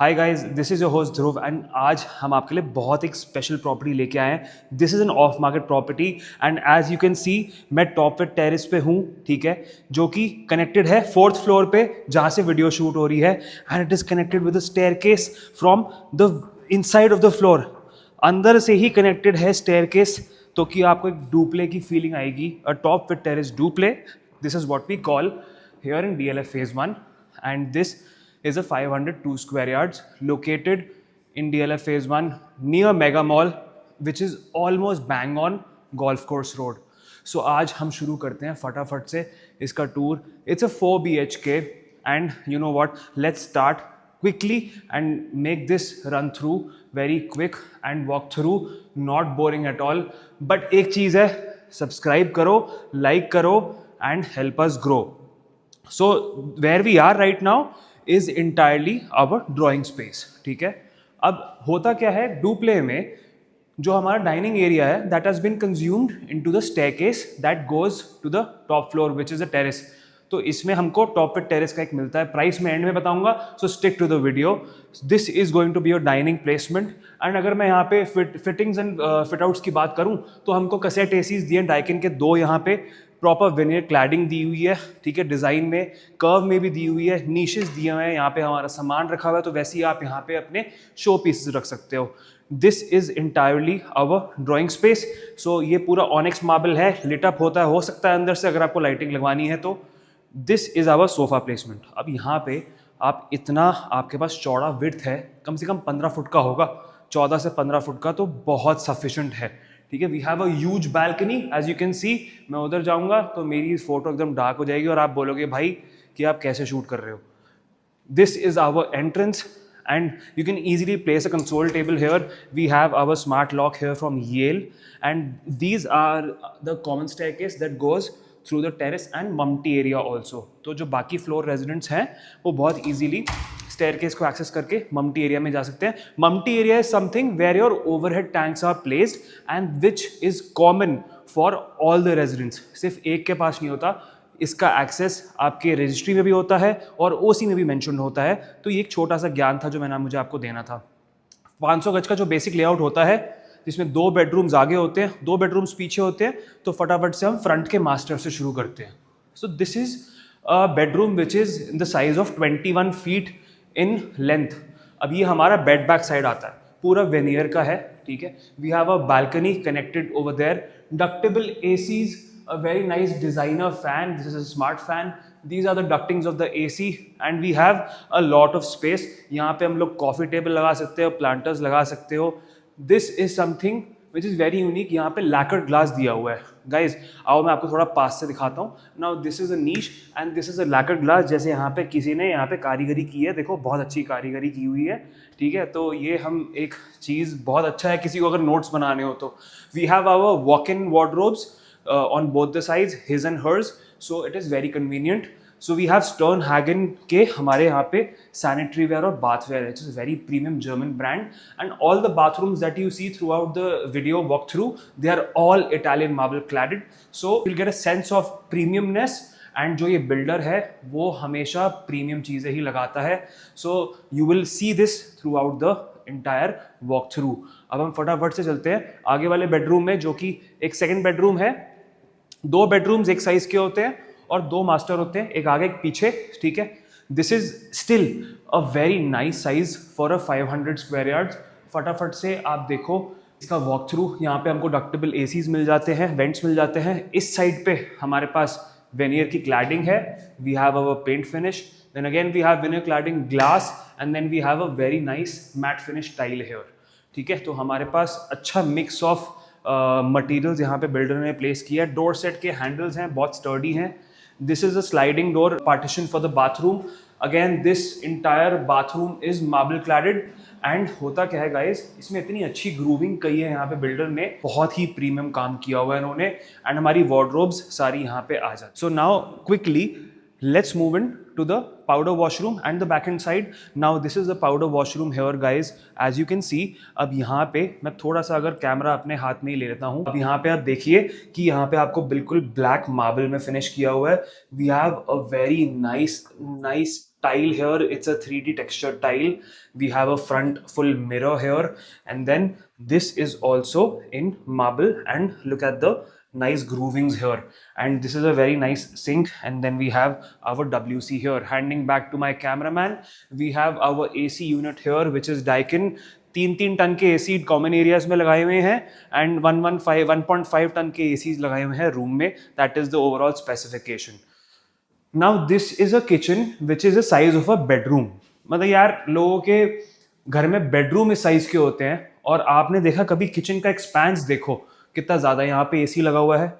Hi guys, this is your host Dhruv and आज हम आपके लिए बहुत एक स्पेशल प्रॉपर्टी लेके आए हैं। This is an off market property and as you can see मैं टॉप विद टेरेस पे हूँ, ठीक है, जो कि कनेक्टेड है 4th फ्लोर पे जहाँ से वीडियो शूट हो रही है and it is connected with a staircase from the inside of the floor. अंदर से ही कनेक्टेड है स्टेयरकेस, तो कि आपको एक डुप्ले की फीलिंग आएगी, a top with terrace duplex. This is what we call here in DLF Phase 1 and this is a 502 square yards located in DLF Phase 1 near Mega Mall which is almost bang on Golf Course Road. So आज हम शुरू करते हैं फटाफट से इसका tour. It's a 4 BHK and you know what, let's start quickly and make this run through very quick and walk through, not boring at all. But एक चीज़ है, सब्सक्राइब करो, लाइक करो and help us grow. So where we are right now is entirely our drawing space, ठीक है। अब होता क्या है, डुप्ले में जो हमारा डाइनिंग एरिया है that has been consumed into the staircase that goes to the top floor which is a terrace. तो इसमें हमको टॉप पे टेरेस का एक मिलता है, प्राइस मैं एंड में बताऊंगा, so stick to the video. This is going to be your dining placement and अगर मैं यहाँ पे फिटिंग्स एंड फिट आउट्स की बात करूँ तो हमको कसेट एसीज दिए डाइकिन के 2 यहाँ पे, प्रॉपर विनियर क्लैडिंग दी हुई है, ठीक है, डिज़ाइन में कर्व में भी दी हुई है, नीशेस दिए हुए हैं, यहाँ पे हमारा सामान रखा हुआ है, तो वैसे ही आप यहाँ पे अपने शो पीसेस रख सकते हो। This is entirely our drawing space. So ये पूरा ऑनिक्स मार्बल है, लिट अप होता है, हो सकता है अंदर से अगर आपको लाइटिंग लगवानी है तो। This is our sofa placement. अब यहाँ पे आप इतना, आपके पास चौड़ा विड्थ है, कम से कम 15 फुट का होगा, 14 से 15 फुट का, तो बहुत सफिशेंट है, ठीक है। We have a huge balcony as you can see. मैं उधर जाऊंगा तो मेरी फोटो एकदम डार्क हो जाएगी और आप बोलोगे भाई कि आप कैसे शूट कर रहे हो। This is our entrance and you can easily place a console table here. We have our smart lock here from Yale and these are the common staircase that goes through the terrace and mumty area also. तो जो बाकी floor residents हैं वो बहुत easily staircase को access करके mumty area में जा सकते हैं। Mumty area is something where your overhead tanks are placed and which is common for all the residents. सिर्फ एक के पास नहीं होता, इसका एक्सेस आपके रजिस्ट्री में भी होता है और ओसी में भी मेंशन होता है। तो ये एक छोटा सा ज्ञान था जो मैंने मुझे आपको देना था। 500 गज का जो बेसिक लेआउट होता है जिसमें 2 बेडरूम्स आगे होते हैं, 2 बेडरूम्स पीछे होते हैं, तो फटाफट से हम फ्रंट के मास्टर से शुरू करते हैं। So this is a bedroom which is in the size of 21 feet in length. अब ये हमारा बेड बैक साइड आता है, पूरा वेनियर का है, ठीक है। We have a balcony connected over there, ductable ACs, a very nice designer fan. This is a smart fan. These are the ductings of the AC and we have a lot of space. यहाँ पे हम लोग coffee table लगा सकते हो, planters लगा सकते हो। This is something which is very unique. यहाँ पे lacquered glass दिया हुआ है। Guys, आओ मैं आपको थोड़ा पास से दिखाता हूँ। Now this is a niche and this is a lacquered glass। जैसे यहाँ पे किसी ने यहाँ पे कारीगरी की है, देखो बहुत अच्छी कारीगरी की हुई है, ठीक है। तो ये हम एक चीज़ बहुत अच्छा है किसी को अगर नोट्स बनाने हो तो। We have our walk-in wardrobes on both the sides, his and hers, so it is very convenient. So we have Sternhagen के हमारे यहाँ पे sanitary ware और bathware है, which is a very premium German brand, and all the bathrooms that you see throughout the video walkthrough, they are all Italian marble cladded, so you'll get a sense of premiumness. And जो ये builder है वो हमेशा premium चीज़ें ही लगाता है, so you will see this through out the entire walk through. अब हम फटाफट से चलते हैं आगे वाले बेडरूम में, जो कि एक सेकंड बेडरूम है। 2 बेडरूम्स एक साइज के होते हैं और 2 मास्टर होते हैं, एक आगे एक पीछे, ठीक है। This is still a very nice size for a 500 square yards. फटाफट से आप देखो इसका वॉक थ्रू। यहाँ पे हमको डक्टेबल एसीज मिल जाते हैं, वेंट्स मिल जाते हैं। इस साइड पे हमारे पास वेनियर की क्लैडिंग है, we have our paint finish, then again we have veneer cladding glass and then we have a very nice matt finish tile here, ठीक है। तो हमारे पास अच्छा मिक्स ऑफ मटीरियल्स यहाँ पे बिल्डर ने प्लेस किया है। डोर सेट के हैंडल्स हैं, बहुत स्टर्डी हैं। This is a sliding door partition for the bathroom. Again this entire bathroom is marble cladded and होता क्या है गाइस, इसमें इतनी अच्छी ग्रूविंग कही है यहाँ पे बिल्डर ने, बहुत ही प्रीमियम काम किया हुआ है इन्होंने, एंड हमारी वार्डरोब्स सारी यहाँ पे आ जाती। So now quickly let's move in to the powder washroom and the back end side. Now this is the powder washroom here guys, as you can see। अब यहाँ पे मैं थोड़ा सा अगर कैमरा अपने हाथ में ही ले लेता हूँ, अब यहाँ पे आप देखिए कि यहाँ पे आपको बिल्कुल ब्लैक मार्बल में फिनिश किया हुआ है। We have a very nice tile here. It's a 3D texture tile. We have a front full mirror here, and then this is also in marble, and look at the nice groovings here. And this is a very nice sink, and then we have our WC here. Handing back to my cameraman, we have our AC unit here, which is Daikin. 3 ton के AC common areas में लगाए हुए हैं, and 1.5 ton के AC लगाए हुए हैं room में. That is the overall specification. Now this is a kitchen which is a size of a bedroom. मतलब यार लोगों के घर में बेडरूम इस साइज के होते हैं, और आपने देखा कभी किचन का एक्सपेंस देखो कितना ज्यादा. यहाँ पे एसी लगा हुआ है,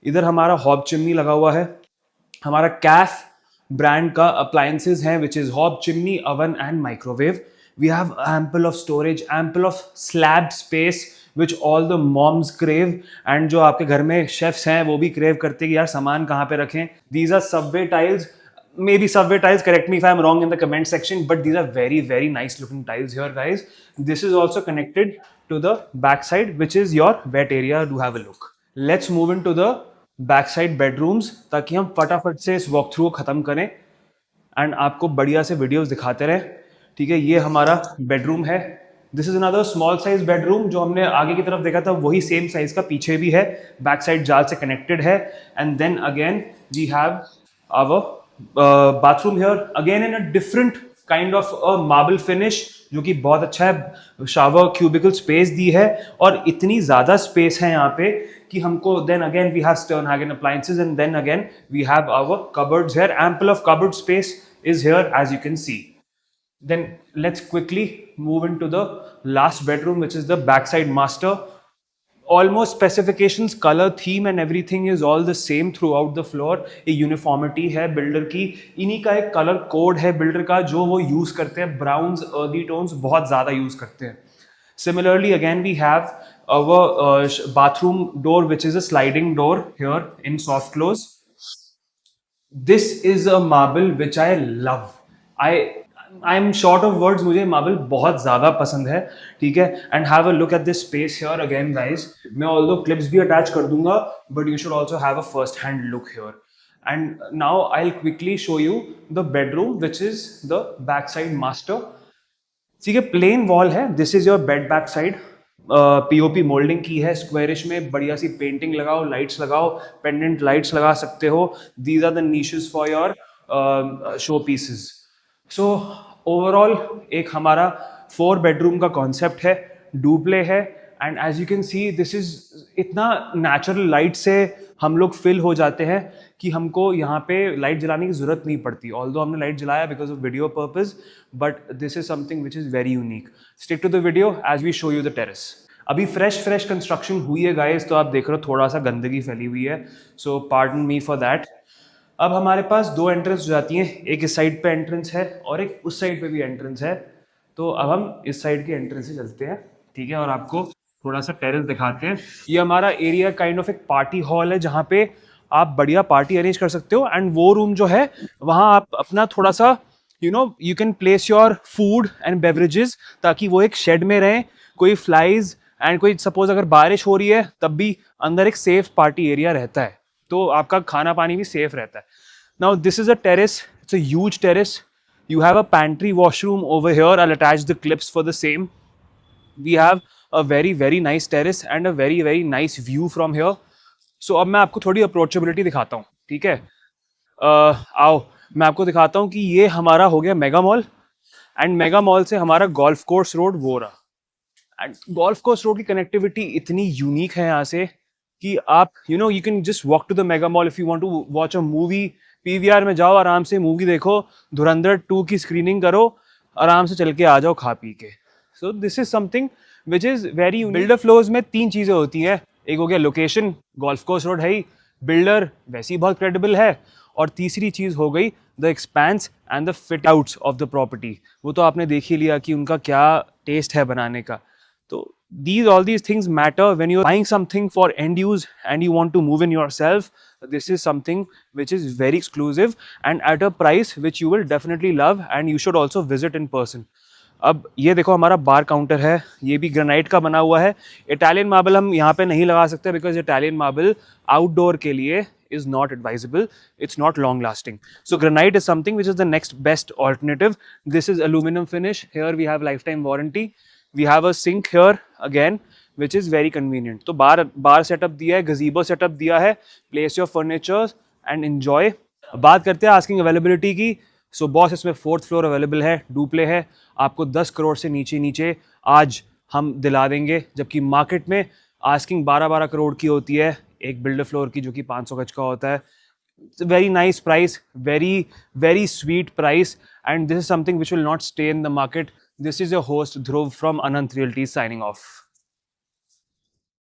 इधर हमारा हॉब चिमनी लगा हुआ है, हमारा कैफ ब्रांड का अप्लायंसेज हैं which is hob chimney, oven and microwave. We have ample of storage, ample of slab space which all the moms crave, and जो आपके घर में शेफ्स हैं वो भी crave करते हैं कि यार सामान कहाँ पे रखें. These are subway tiles, maybe subway tiles, correct me if I'm wrong in the comment section, but these are very very nice looking tiles here guys. This is also connected to the back side which is your wet area. Do have a look. Let's move into the back side bedrooms ताकि हम फटाफट से इस walk through को खत्म करें and आपको बढ़िया से वीडियोस दिखाते रहें. ठीक है, ये हमारा बेडरूम है. This is another small size bedroom. जो हमने आगे की तरफ देखा था वही सेम साइज का पीछे भी है, बैक साइड जाल से कनेक्टेड है. And then again we have our bathroom here, again in a different kind of marble finish, जो कि बहुत अच्छा है. शावर क्यूबिकल स्पेस दी है, और इतनी ज़्यादा स्पेस है यहाँ पे कि हमको then again we have Sternhagen appliances, and then again we have our cupboards here. Ample of cupboard space is here as you can see. Then let's quickly move into the last bedroom, which is the backside master. Almost specifications, color, theme and everything is all the same throughout the floor. एक uniformity है builder की. इन्हीं का एक colour code है builder का जो वो यूज करते हैं. ब्राउन्स, अर्दी टोन्स बहुत ज्यादा यूज करते हैं. Similarly, again we have our bathroom door, which is a sliding door here in soft close. This is a marble which I love. I'm short of words. मुझे marble बहुत ज़्यादा पसंद है. ठीक है, and have a look at this space here again guys. मैं although clips भी attach कर दूंगा, but you should also have a first hand look here. And now I'll quickly show you the bedroom, which is the backside master. ठीक है, plain wall है. This is your bed back side. POP moulding की है squarish में. बढ़िया सी painting लगाओ, lights लगाओ, पेंडेंट लाइट्स लगा सकते हो. These are the niches for your show pieces. So overall एक हमारा 4 बेडरूम का कॉन्सेप्ट है, डुप्ले है. And as you can see this is इतना नेचुरल लाइट से हम लोग फिल हो जाते हैं कि हमको यहाँ पे लाइट जलाने की जरूरत नहीं पड़ती. ऑल्दो हमने लाइट जलाया because of video purpose, but this is something which is very unique. Stick to the video as we show you the terrace. अभी फ्रेश कंस्ट्रक्शन हुई है गाइस, तो आप देख रहे हो थोड़ा सा गंदगी फैली हुई है, सो पार्डन मी फॉर दैट. अब हमारे पास 2 एंट्रेंस हो जाती हैं. एक इस साइड पे एंट्रेंस है और एक उस साइड पे भी एंट्रेंस है. तो अब हम इस साइड के एंट्रेंस से चलते हैं. ठीक है, और आपको थोड़ा सा टेरेस दिखाते हैं. ये हमारा एरिया काइंड ऑफ एक पार्टी हॉल है जहाँ पे आप बढ़िया पार्टी अरेंज कर सकते हो. एंड वो रूम जो है वहाँ आप अपना थोड़ा सा you can place your food and beverages, ताकि वो एक शेड में रहें. कोई फ्लाइज एंड कोई सपोज अगर बारिश हो रही है तब भी अंदर एक सेफ पार्टी एरिया रहता है, तो आपका खाना पानी भी सेफ रहता है. Now this is a terrace. It's a huge terrace. You have a pantry washroom over here. I will attach the clips for the same. We have a very nice terrace and a very nice view from here. So अब मैं आपको थोड़ी approachability दिखाता हूँ. ठीक है, आओ मैं आपको दिखाता हूँ कि ये हमारा हो गया mega mall, and mega mall से हमारा गोल्फ कोर्स रोड वो रहा. एंड गोल्फ कोर्स रोड की कनेक्टिविटी इतनी यूनिक है यहाँ से कि आप you can just walk to the mega mall if you want to watch a movie. PVR में जाओ, आराम से मूवी देखो, धुरंधर 2 की स्क्रीनिंग करो, आराम से चल के आ जाओ खा पी के. So this is something which is very. Builder flows में 3 चीजें होती हैं. एक हो गया लोकेशन, गोल्फ कोर्स रोड है ही, बिल्डर वैसे ही बहुत क्रेडिबल है, और तीसरी चीज हो गई the expense and the fit outs of the property. वो तो आपने देख ही लिया कि उनका क्या टेस्ट है बनाने का. तो all these things matter when you're buying something for end use and you want to move in yourself. This is something which is very exclusive and at a price which you will definitely love, and you should also visit in person. अब ये देखो हमारा बार counter है. ये भी granite का बना हुआ है. इटालियन मार्बल हम यहाँ पे नहीं लगा सकते बिकॉज इटालियन मार्बल आउटडोर के लिए is not advisable. It's not long lasting. So granite is something which is the next best alternative. This is aluminum finish. Here we have lifetime warranty. We have a sink here again, which is very convenient. तो बार setup दिया है, गजीबो setup दिया है, place your furniture and enjoy. बात करते हैं asking availability की. So boss इसमें 4th फ्लोर अवेलेबल है, डुप्ले है. आपको 10 करोड़ से नीचे नीचे आज हम दिला देंगे, जबकि मार्केट में आस्किंग 12-12 करोड़ की होती है एक बिल्डर फ्लोर की, जो कि 500 गज का होता है. It's a very nice price, very sweet price, and this is something which will not stay in the market. This is your host Dhruv from Anant Realty signing off.